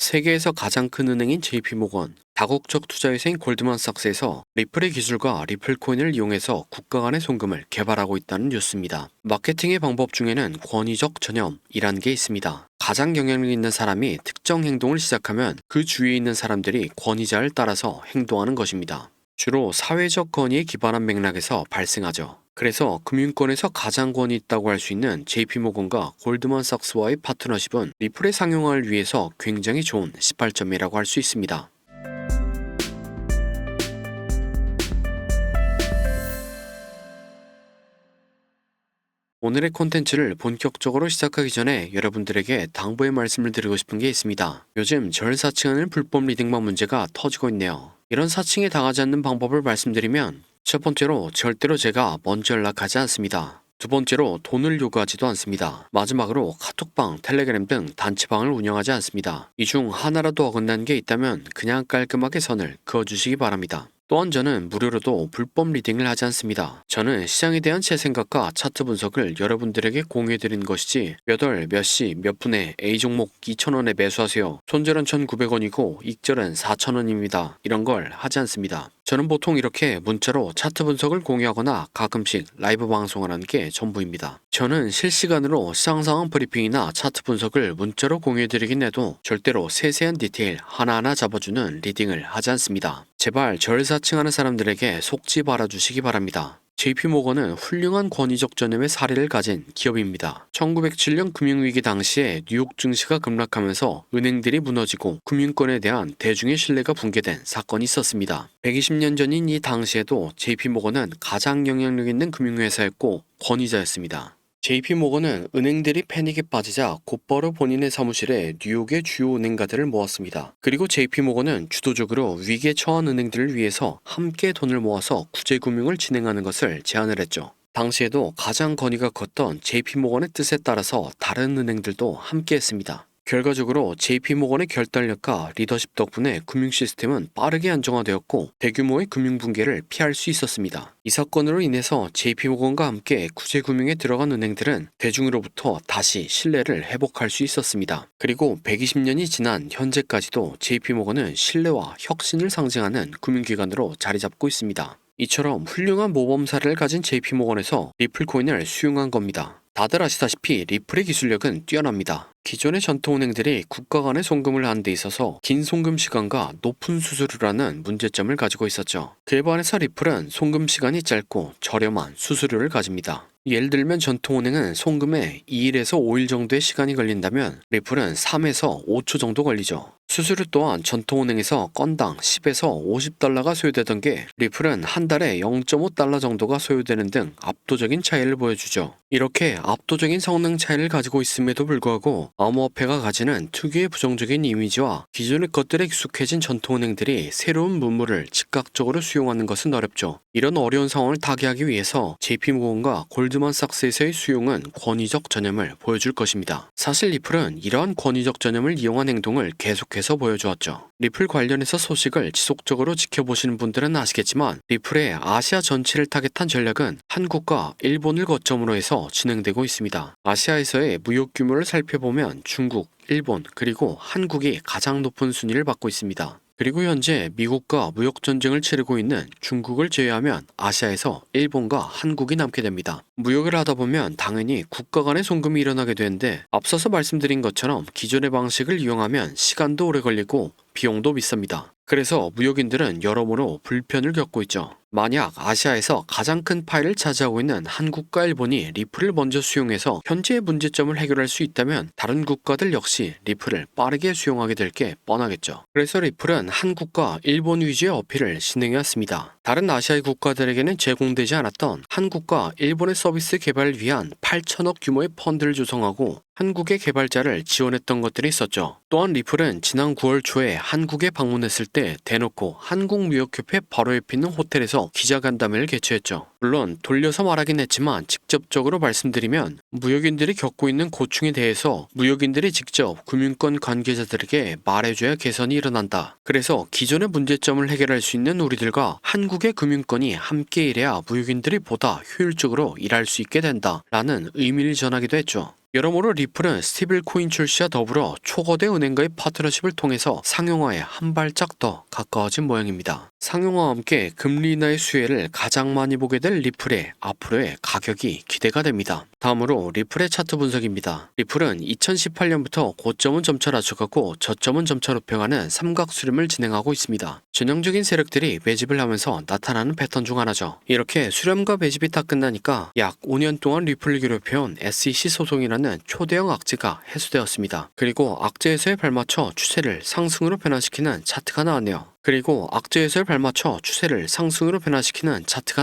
세계에서 가장 큰 은행인 JP모건, 다국적 투자회사인 골드만삭스에서 리플의 기술과 리플코인을 이용해서 국가 간의 송금을 개발하고 있다는 뉴스입니다. 마케팅의 방법 중에는 권위적 전염이라는 게 있습니다. 가장 영향력 있는 사람이 특정 행동을 시작하면 그 주위에 있는 사람들이 권위자를 따라서 행동하는 것입니다. 주로 사회적 권위에 기반한 맥락에서 발생하죠. 그래서 금융권에서 가장 권위 있다고 할 수 있는 JP모건과 골드만삭스와의 파트너십은 리플의 상용화를 위해서 굉장히 좋은 시발점이라고 할 수 있습니다. 오늘의 콘텐츠를 본격적으로 시작하기 전에 여러분들에게 당부의 말씀을 드리고 싶은 게 있습니다. 요즘 절 사칭하는 불법 리딩방 문제가 터지고 있네요. 이런 사칭에 당하지 않는 방법을 말씀드리면, 첫 번째로 절대로 제가 먼저 연락하지 않습니다. 두 번째로 돈을 요구하지도 않습니다. 마지막으로 카톡방, 텔레그램 등 단체방을 운영하지 않습니다. 이 중 하나라도 어긋난 게 있다면 그냥 깔끔하게 선을 그어주시기 바랍니다. 또한 저는 무료로도 불법 리딩을 하지 않습니다. 저는 시장에 대한 제 생각과 차트 분석을 여러분들에게 공유해드리는 것이지 몇 월, 몇 시, 몇 분에 A 종목 2,000원에 매수하세요. 손절은 1,900원이고 익절은 4,000원입니다. 이런 걸 하지 않습니다. 저는 보통 이렇게 문자로 차트 분석을 공유하거나 가끔씩 라이브 방송을 하는 게 전부입니다. 저는 실시간으로 시장 상황 브리핑이나 차트 분석을 문자로 공유해드리긴 해도 절대로 세세한 디테일 하나하나 잡아주는 리딩을 하지 않습니다. 제발 절 사칭하는 사람들에게 속지 말아주시기 바랍니다. JP모건은 훌륭한 권위적 전염의 사례를 가진 기업입니다. 1907년 금융위기 당시에 뉴욕 증시가 급락하면서 은행들이 무너지고 금융권에 대한 대중의 신뢰가 붕괴된 사건이 있었습니다. 120년 전인 이 당시에도 JP모건은 가장 영향력 있는 금융회사였고 권위자였습니다. JP모건은 은행들이 패닉에 빠지자 곧바로 본인의 사무실에 뉴욕의 주요 은행가들을 모았습니다. 그리고 JP모건은 주도적으로 위기에 처한 은행들을 위해서 함께 돈을 모아서 구제금융을 진행하는 것을 제안을 했죠. 당시에도 가장 권위가 컸던 JP모건의 뜻에 따라서 다른 은행들도 함께 했습니다. 결과적으로 JP모건의 결단력과 리더십 덕분에 금융 시스템은 빠르게 안정화되었고 대규모의 금융 붕괴를 피할 수 있었습니다. 이 사건으로 인해서 JP모건과 함께 구제금융에 들어간 은행들은 대중으로부터 다시 신뢰를 회복할 수 있었습니다. 그리고 120년이 지난 현재까지도 JP모건은 신뢰와 혁신을 상징하는 금융기관으로 자리 잡고 있습니다. 이처럼 훌륭한 모범 사례를 가진 JP모건에서 리플코인을 수용한 겁니다. 다들 아시다시피 리플의 기술력은 뛰어납니다. 기존의 전통은행들이 국가 간의 송금을 하는 데 있어서 긴 송금 시간과 높은 수수료라는 문제점을 가지고 있었죠. 그에 반해서 리플은 송금 시간이 짧고 저렴한 수수료를 가집니다. 예를 들면 전통은행은 송금에 2일에서 5일 정도의 시간이 걸린다면 리플은 3에서 5초 정도 걸리죠. 수수료 또한 전통은행에서 건당 10에서 50달러가 소요되던 게 리플은 한 달에 0.5달러 정도가 소요되는 등 압도적인 차이를 보여주죠. 이렇게 압도적인 성능 차이를 가지고 있음에도 불구하고 암호화폐가 가지는 특유의 부정적인 이미지와 기존의 것들에 익숙해진 전통은행들이 새로운 문물을 즉각적으로 수용하는 것은 어렵죠. 이런 어려운 상황을 타개하기 위해서 JP모건과 골드만삭스에서의 수용은 권위적 전염을 보여줄 것입니다. 사실 리플은 이러한 권위적 전염을 이용한 행동을 계속해서 보여주었죠. 리플 관련해서 소식을 지속적으로 지켜보시는 분들은 아시겠지만 리플의 아시아 전체를 타겟한 전략은 한국과 일본을 거점으로 해서 진행되고 있습니다. 아시아에서의 무역 규모를 살펴보면 중국, 일본, 그리고 한국이 가장 높은 순위를 받고 있습니다. 그리고 현재 미국과 무역 전쟁을 치르고 있는 중국을 제외하면 아시아에서 일본과 한국이 남게 됩니다. 무역을 하다 보면 당연히 국가 간의 송금이 일어나게 되는데 앞서서 말씀드린 것처럼 기존의 방식을 이용하면 시간도 오래 걸리고 비용도 비쌉니다. 그래서 무역인들은 여러모로 불편을 겪고 있죠. 만약 아시아에서 가장 큰 파일을 차지하고 있는 한국과 일본이 리플을 먼저 수용해서 현재의 문제점을 해결할 수 있다면 다른 국가들 역시 리플을 빠르게 수용하게 될 게 뻔하겠죠. 그래서 리플은 한국과 일본 위주의 어필을 진행해왔습니다. 다른 아시아의 국가들에게는 제공되지 않았던 한국과 일본의 서비스 개발을 위한 8천억 규모의 펀드를 조성하고 한국의 개발자를 지원했던 것들이 있었죠. 또한 리플은 지난 9월 초에 한국에 방문했을 때 대놓고 한국무역협회 바로 옆에 있는 호텔에서 기자간담회를 개최했죠. 물론 돌려서 말하긴 했지만 직접적으로 말씀드리면 무역인들이 겪고 있는 고충에 대해서 무역인들이 직접 금융권 관계자들에게 말해줘야 개선이 일어난다. 그래서 기존의 문제점을 해결할 수 있는 우리들과 한국의 금융권이 함께 일해야 무역인들이 보다 효율적으로 일할 수 있게 된다 라는 의미를 전하기도 했죠. 여러모로 리플은 스테이블 코인 출시와 더불어 초거대 은행과의 파트너십을 통해서 상용화에 한 발짝 더 가까워진 모양입니다. 상용화와 함께 금리 인하의 수혜를 가장 많이 보게 될 리플의 앞으로의 가격이 기대가 됩니다. 다음으로 리플의 차트 분석입니다. 리플은 2018년부터 고점은 점차 낮춰가고 저점은 점차 높여가는 삼각수렴을 진행하고 있습니다. 전형적인 세력들이 매집을 하면서 나타나는 패턴 중 하나죠. 이렇게 수렴과 매집이 다 끝나니까 약 5년 동안 리플을 괴롭혀온 SEC 소송이라는 초대형 악재가 해소되었습니다. 그리고 악재에서에 발맞춰 추세를 상승으로 변화시키는 차트가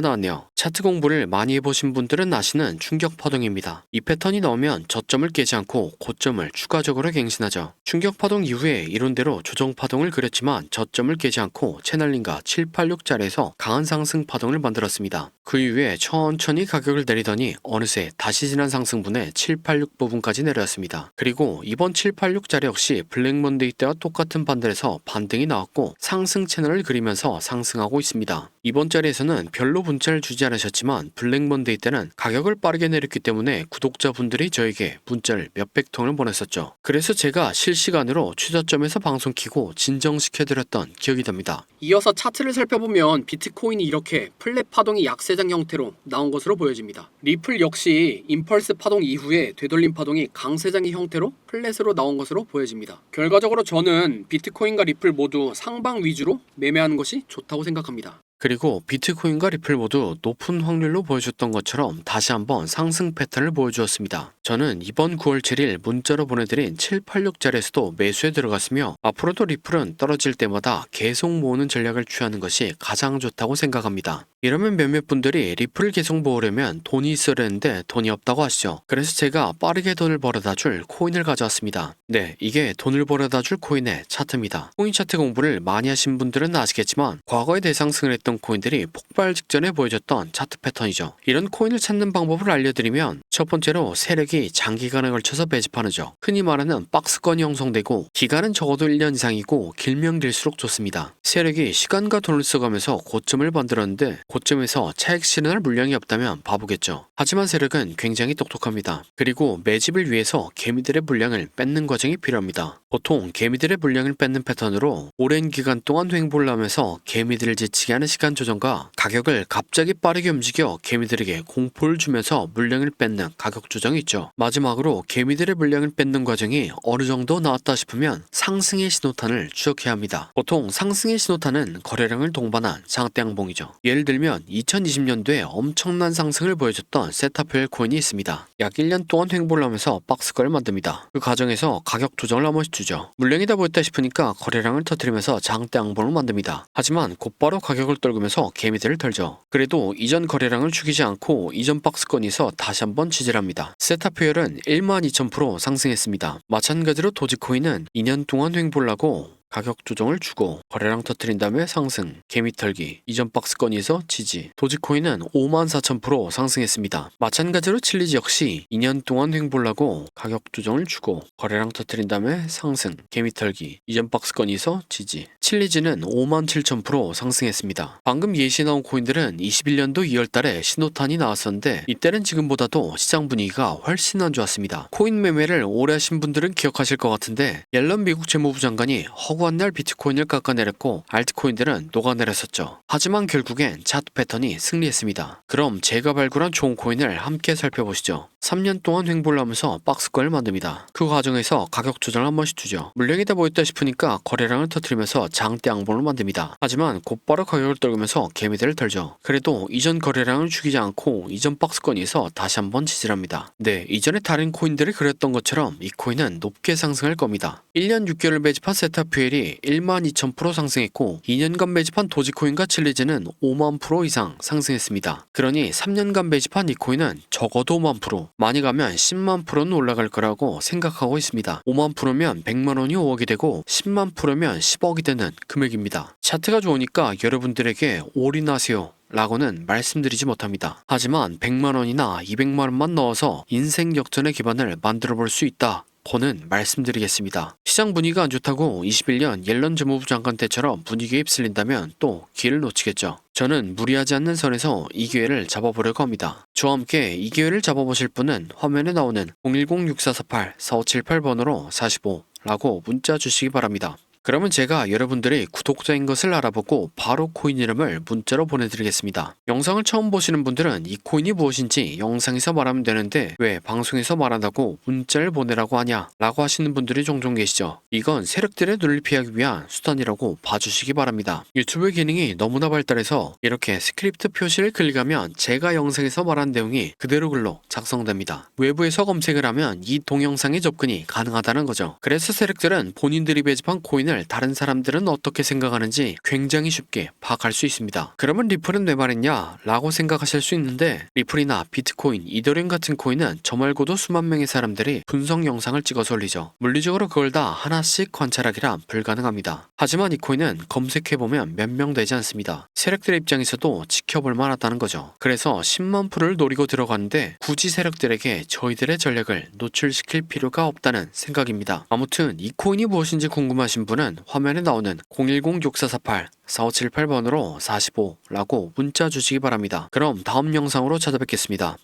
나왔네요. 차트 공부를 많이 해보신 분들은 아시는 충격 파동입니다. 이 패턴이 나오면 저점을 깨지 않고 고점을 추가적으로 갱신하죠. 충격 파동 이후에 이론대로 조정 파동을 그렸지만 저점을 깨지 않고 채널링과 786자리에서 강한 상승 파동을 만들었습니다. 그 이후에 천천히 가격을 내리더니 어느새 다시 지난 상승분의 786 부분까지 내려왔습니다. 그리고 이번 786자리 역시 블랙먼데이 때와 똑같은 반등에서 반등이 나왔고 상승 채널을 그리면서 상승하고 있습니다. 이번 자리에서는 별로 문자를 주지 않으셨지만 블랙먼데이 때는 가격을 빠르게 내렸기 때문에 구독자분들이 저에게 문자를 몇백 통을 보냈었죠. 그래서 제가 실시간으로 최저점에서 방송 키고 진정시켜드렸던 기억이 납니다. 이어서 차트를 살펴보면 비트코인이 이렇게 플랫 파동이 약세장 형태로 나온 것으로 보여집니다. 리플 역시 임펄스 파동 이후에 되돌림 파동이 강세장의 형태로 플랫으로 나온 것으로 보여집니다. 결과적으로 저는 비트코인과 리플 모두 상방 위주로 매매하는 것이 좋다고 생각합니다. 그리고 비트코인과 리플 모두 높은 확률로 보여줬던 것처럼 다시 한번 상승 패턴을 보여주었습니다. 저는 이번 9월 7일 문자로 보내드린 786자리에서도 매수에 들어갔으며 앞으로도 리플은 떨어질 때마다 계속 모으는 전략을 취하는 것이 가장 좋다고 생각합니다. 이러면 몇몇 분들이 리플을 계속 모으려면 돈이 있어야 되는데 돈이 없다고 하시죠. 그래서 제가 빠르게 돈을 벌어다 줄 코인을 가져왔습니다. 네, 이게 돈을 벌어다 줄 코인의 차트입니다. 코인 차트 공부를 많이 하신 분들은 아시겠지만 과거에 대상승을 했던 코인들이 폭발 직전에 보여줬던 차트 패턴이죠. 이런 코인을 찾는 방법을 알려드리면 첫 번째로 세력이 장기간에 걸쳐서 매집하는죠. 흔히 말하는 박스권이 형성되고 기간은 적어도 1년 이상이고 길면 길수록 좋습니다. 세력이 시간과 돈을 써가면서 고점을 만들었는데 고점에서 차익 실현할 물량이 없다면 바보겠죠. 하지만 세력은 굉장히 똑똑합니다. 그리고 매집을 위해서 개미들의 물량을 뺏는 과정이 필요합니다. 보통 개미들의 물량을 뺏는 패턴으로 오랜 기간 동안 횡보를 하면서 개미들을 지치게 하는 시간 조정과 가격을 갑자기 빠르게 움직여 개미들에게 공포를 주면서 물량을 뺏는 가격 조정이 있죠. 마지막으로 개미들의 물량을 뺏는 과정이 어느 정도 나왔다 싶으면 상승의 신호탄을 추적해야 합니다. 보통 상승의 신호탄은 거래량을 동반한 장대 양봉이죠. 예를 들면 2020년도에 엄청난 상승을 보여줬던 세타표엘 코인이 있습니다. 약 1년 동안 횡보를 하면서 박스권을 만듭니다. 그 과정에서 가격 조정을 한 번씩 주죠. 물량이 다 보였다 싶으니까 거래량을 터뜨리면서 장대 양봉을 만듭니다. 하지만 곧바로 가격을 떨구면서 개미들을 털죠. 그래도 이전 거래량을 죽이지 않고 이전 박스권에서 다시 한번 지지합니다. 세타표엘은 12,000% 상승했습니다. 마찬가지로 도지코인은 2년 동안 횡보를 하고 가격 조정을 주고 거래량 터뜨린 다음에 상승, 개미 털기, 이전 박스권에서 지지. 도지코인은 54,000% 상승했습니다. 마찬가지로 칠리지 역시 2년 동안 횡보를 하고 가격 조정을 주고 거래량 터뜨린 다음에 상승, 개미 털기, 이전 박스권에서 지지. 칠리지는 57,000% 상승했습니다. 방금 예시 나온 코인들은 21년도 2월달에 신호탄이 나왔었는데 이때는 지금보다도 시장 분위기가 훨씬 안 좋았습니다. 코인 매매를 오래 하신 분들은 기억하실 것 같은데 옐런 미국 재무부 장관이 허구한 날 비트코인을 깎아내렸고 알트코인들은 녹아내렸었죠. 하지만 결국엔 차트 패턴이 승리했습니다. 그럼 제가 발굴한 좋은 코인을 함께 살펴보시죠. 3년 동안 횡보를 하면서 박스권을 만듭니다. 그 과정에서 가격 조정을 한 번씩 주죠. 물량이 다 보였다 싶으니까 거래량을 터뜨리면서 장대 양봉을 만듭니다. 하지만 곧바로 가격을 떨구면서 개미들을 털죠. 그래도 이전 거래량을 죽이지 않고 이전 박스권에서 다시 한번 지지합니다. 네, 이전에 다른 코인들이 그렸던 것처럼 이 코인은 높게 상승할 겁니다. 1년 6개월 매집한 세타퓨엘이 12,000% 상승했고 2년간 매집한 도지코인과 칠리즈는 50,000% 이상 상승했습니다. 그러니 3년간 매집한 이 코인은 적어도 50,000%, 많이 가면 100,000%는 올라갈 거라고 생각하고 있습니다. 50,000%면 100만 원이 5억이 되고 10,000%면 10억이 되는 금액입니다. 차트가 좋으니까 여러분들에게 올인하세요 라고는 말씀드리지 못합니다. 하지만 100만 원이나 200만 원만 넣어서 인생 역전의 기반을 만들어 볼 수 있다 고는 말씀드리겠습니다. 시장 분위기가 안 좋다고 21년 옐런 재무부 장관 때처럼 분위기에 휩쓸린다면 또 기회를 놓치겠죠. 저는 무리하지 않는 선에서 이 기회를 잡아보려고 합니다. 저와 함께 이 기회를 잡아보실 분은 화면에 나오는 010-6448-4578번으로 45라고 문자 주시기 바랍니다. 그러면 제가 여러분들이 구독자인 것을 알아보고 바로 코인 이름을 문자로 보내드리겠습니다. 영상을 처음 보시는 분들은 이 코인이 무엇인지 영상에서 말하면 되는데 왜 방송에서 말한다고 문자를 보내라고 하냐 라고 하시는 분들이 종종 계시죠. 이건 세력들의 눈을 피하기 위한 수단이라고 봐주시기 바랍니다. 유튜브의 기능이 너무나 발달해서 이렇게 스크립트 표시를 클릭하면 제가 영상에서 말한 내용이 그대로 글로 작성됩니다. 외부에서 검색을 하면 이 동영상의 접근이 가능하다는 거죠. 그래서 세력들은 본인들이 배집한 코인을 다른 사람들은 어떻게 생각하는지 굉장히 쉽게 파악할 수 있습니다. 그러면 리플은 왜 말했냐 라고 생각하실 수 있는데 리플이나 비트코인, 이더리움 같은 코인은 저 말고도 수만 명의 사람들이 분석 영상을 찍어서 올리죠. 물리적으로 그걸 다 하나씩 관찰하기란 불가능합니다. 하지만 이 코인은 검색해보면 몇 명 되지 않습니다. 세력들의 입장에서도 지켜볼 만하다는 거죠. 그래서 10만 풀을 노리고 들어가는데 굳이 세력들에게 저희들의 전략을 노출시킬 필요가 없다는 생각입니다. 아무튼 이 코인이 무엇인지 궁금하신 분은 화면에 나오는 010-6448-4578번으로 45라고 문자 주시기 바랍니다. 그럼 다음 영상으로 찾아뵙겠습니다.